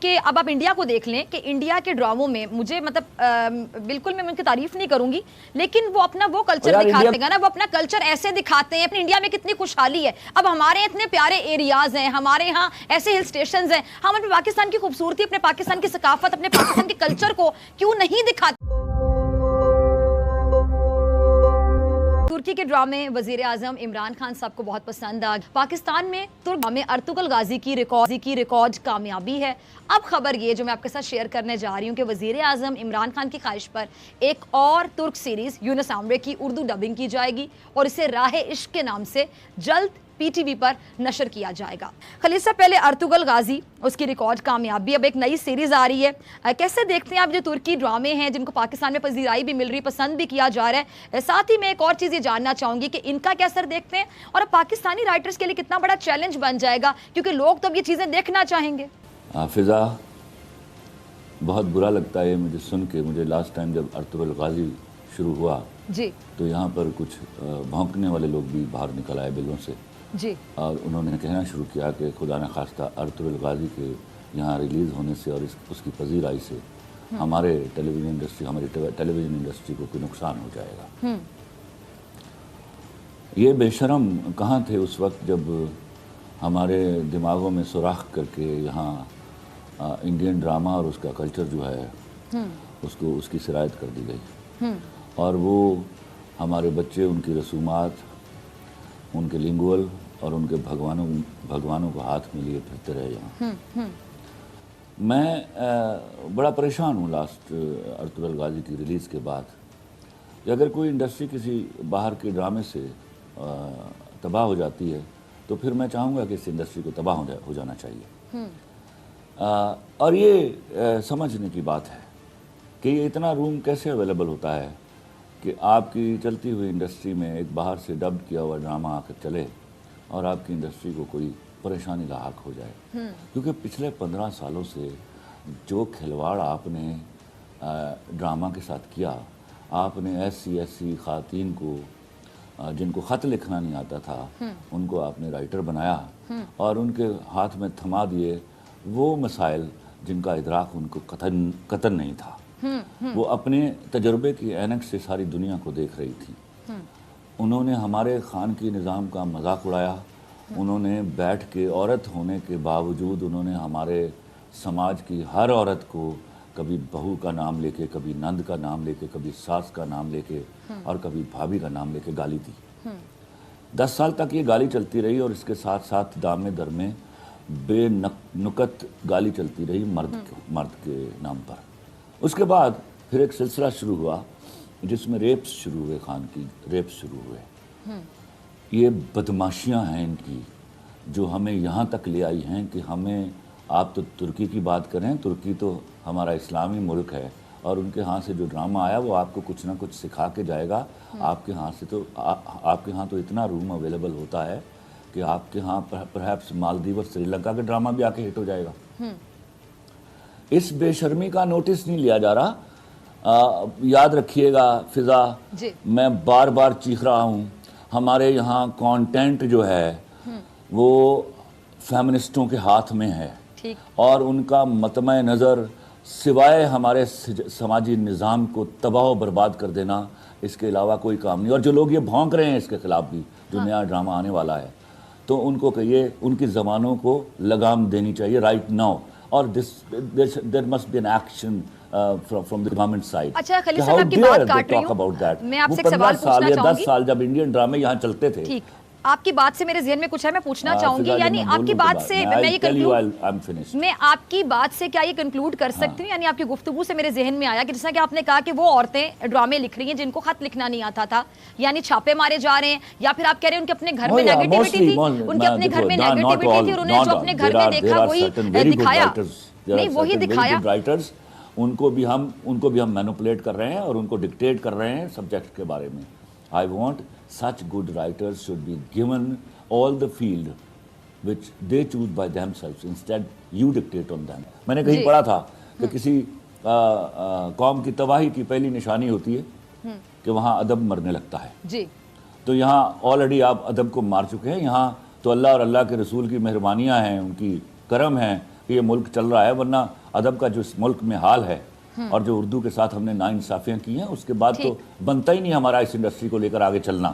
کہ اب آپ انڈیا کو دیکھ لیں کہ انڈیا کے ڈراموں میں مجھے مطلب بالکل میں ان کی تعریف نہیں کروں گی، لیکن وہ اپنا وہ کلچر دکھاتے ہیں نا، وہ اپنا کلچر ایسے دکھاتے ہیں. اپنے انڈیا میں کتنی خوشحالی ہے. اب ہمارے اتنے پیارے ایریاز ہیں، ہمارے ہاں ایسے ہل سٹیشنز ہیں، ہم اپنے پاکستان کی خوبصورتی، اپنے پاکستان کی ثقافت، اپنے پاکستان کے کلچر کو کیوں نہیں دکھاتے؟ ترکی کے ڈرامے وزیر اعظم عمران خان صاحب کو بہت پسند آ. پاکستان میں ترک ڈرامے ارطغرل غازی کی ریکارڈ کامیابی ہے. اب خبر یہ جو میں آپ کے ساتھ شیئر کرنے جا رہی ہوں کہ وزیر اعظم عمران خان کی خواہش پر ایک اور ترک سیریز یونس عامرے کی اردو ڈبنگ کی جائے گی اور اسے راہ عشق کے نام سے جلد پی ٹی وی پر نشر کیا جائے گا. خلیل صاحب، پہلے ارطغرل غازی، اس کی ریکارڈ کامیابی، اب ایک نئی سیریز آ رہی ہے. کیسے دیکھتے ہیں آپ جو ترکی ڈرامے ہیں جن کو پاکستان میں پذیرائی بھی مل رہی، پسند بھی کیا جا رہا ہے؟ ساتھ ہی میں ایک اور چیز یہ جاننا چاہوں گی کہ ان کا کیا اثر دیکھتے ہیں اور اب پاکستانی رائٹرز کے لیے کتنا بڑا چیلنج بن جائے گا، کیونکہ لوگ تو اب یہ چیزیں دیکھنا چاہیں گے. فضا، بہت برا لگتا ہے مجھے سن کے. مجھے لاسٹ ٹائم جب ارطغرل غازی شروع ہوا جی تو یہاں پر کچھ بھونکنے والے لوگ بھی باہر نکل آئے بلوں سے جی اور انہوں نے کہنا شروع کیا کہ خدا نہ خواستہ ارطغرل غازی کے یہاں ریلیز ہونے سے اور اس کی پذیرائی سے ہمارے ٹیلی ویژن انڈسٹری کو کوئی نقصان ہو جائے گا. یہ بے شرم کہاں تھے اس وقت جب ہمارے دماغوں میں سوراخ کر کے یہاں انڈین ڈرامہ اور اس کا کلچر جو ہے اس کی سرایت کر دی گئی، اور وہ ہمارے بچے ان کی رسومات، ان کے لنگول اور ان کے بھگوانوں کو ہاتھ میں لیے پھرتے رہے یہاں. میں بڑا پریشان ہوں لاسٹ ارطغرل غازی کی ریلیز کے بعد کہ اگر کوئی انڈسٹری کسی باہر کے ڈرامے سے تباہ ہو جاتی ہے تو پھر میں چاہوں گا کہ اس انڈسٹری کو تباہ ہو جانا چاہیے. اور یہ سمجھنے کی بات ہے کہ یہ اتنا روم کیسے اویلیبل ہوتا ہے کہ آپ کی چلتی ہوئی انڈسٹری میں ایک باہر سے ڈبڈ کیا ہوا ڈرامہ آ کر چلے اور آپ کی انڈسٹری کو کوئی پریشانی لاحق ہو جائے. کیونکہ پچھلے 15 سالوں سے جو کھلواڑ آپ نے ڈرامہ کے ساتھ کیا، آپ نے ایسی خواتین کو جن کو خط لکھنا نہیں آتا تھا ان کو آپ نے رائٹر بنایا اور ان کے ہاتھ میں تھما دیے وہ مسائل جن کا ادراک ان کو قطن نہیں تھا. وہ اپنے تجربے کی اینک سے ساری دنیا کو دیکھ رہی تھی. انہوں نے ہمارے خانقی نظام کا مذاق اڑایا. انہوں نے بیٹھ کے عورت ہونے کے باوجود انہوں نے ہمارے سماج کی ہر عورت کو کبھی بہو کا نام لے کے، کبھی نند کا نام لے کے، کبھی ساس کا نام لے کے اور کبھی بھابھی کا نام لے کے گالی دی. 10 سال تک یہ گالی چلتی رہی اور اس کے ساتھ ساتھ دامے در میں بے نکت گالی چلتی رہی مرد کے نام پر. اس کے بعد پھر ایک سلسلہ شروع ہوا جس میں ریپس شروع ہوئے، خان کی ریپس شروع ہوئے. یہ بدماشیاں ہیں ان کی جو ہمیں یہاں تک لے آئی ہیں کہ ہمیں، آپ تو ترکی کی بات کریں، ترکی تو ہمارا اسلامی ملک ہے اور ان کے ہاں سے جو ڈرامہ آیا وہ آپ کو کچھ نہ کچھ سکھا کے جائے گا. آپ کے ہاں تو اتنا روم اویلیبل ہوتا ہے کہ آپ کے ہاں پرہیپس مالدیو اور سری لنکا کا ڈرامہ بھی آ کے ہٹ ہو جائے گا. اس بے شرمی کا نوٹس نہیں لیا جا رہا. یاد رکھیے گا فضا، میں بار بار چیخ رہا ہوں، ہمارے یہاں کانٹینٹ جو ہے وہ فیمنسٹوں کے ہاتھ میں ہے اور ان کا مطمع نظر سوائے ہمارے سماجی نظام کو تباہ و برباد کر دینا اس کے علاوہ کوئی کام نہیں. اور جو لوگ یہ بھونک رہے ہیں اس کے خلاف بھی، جو نیا ڈرامہ آنے والا ہے، تو ان کو کہیے ان کی زبانوں کو لگام دینی چاہیے رائٹ ناؤ. اور there must be an action from the government side. اچھا خلیل صاحب، آپ کی بات کاٹ رہی ہوں، میں آپ سے ایک سوال پوچھنا چاہوں گی. 10 سال جب انڈین ڈرامے یہاں چلتے تھے، ٹھیک، آپ کی بات سے میرے ذہن میں کچھ ہے، میں پوچھنا چاہوں گی، یعنی آپ کی بات سے میں آپ کی بات سے کیا یہ کنکلوڈ کر سکتی ہوں، یعنی آپ کی گفتگو سے میرے ذہن میں آیا کہ جس طرح کہ آپ نے کہا کہ وہ عورتیں ڈرامے لکھ رہی ہیں جن کو خط لکھنا نہیں آتا تھا، یعنی چھاپے مارے جا رہے ہیں، یا پھر آپ کہہ رہے ہیں ان کے اپنے گھر میں نیگیٹیوٹی تھی، ان کے اپنے گھر میں نیگیٹیوٹی تھی اور انہوں نے جو اپنے گھر میں دیکھا وہی دکھایا. نہیں، وہی دکھایا. ان کو بھی ہم مینوپولیٹ کر رہے ہیں اور ان کو ڈکٹیٹ کر رہے ہیں سبجیکٹ کے بارے میں. I want such good writers should be given all the field which they choose by themselves. Instead, you dictate on them. میں نے کہیں پڑھا تھا کہ کسی قوم کی تباہی کی پہلی نشانی ہوتی ہے کہ وہاں ادب مرنے لگتا ہے. جی، تو یہاں آلریڈی آپ ادب کو مار چکے ہیں. یہاں تو اللہ اور اللہ کے رسول کی مہربانیاں ہیں، ان کی کرم ہیں، کہ یہ ملک چل رہا ہے، ورنہ ادب کا جو اس ملک میں حال ہے اور جو اردو کے ساتھ ہم نے ناانصافیاں کی ہیں، اس کے بعد تو بنتا ہی نہیں ہمارا اس انڈسٹری کو لے کر آگے چلنا۔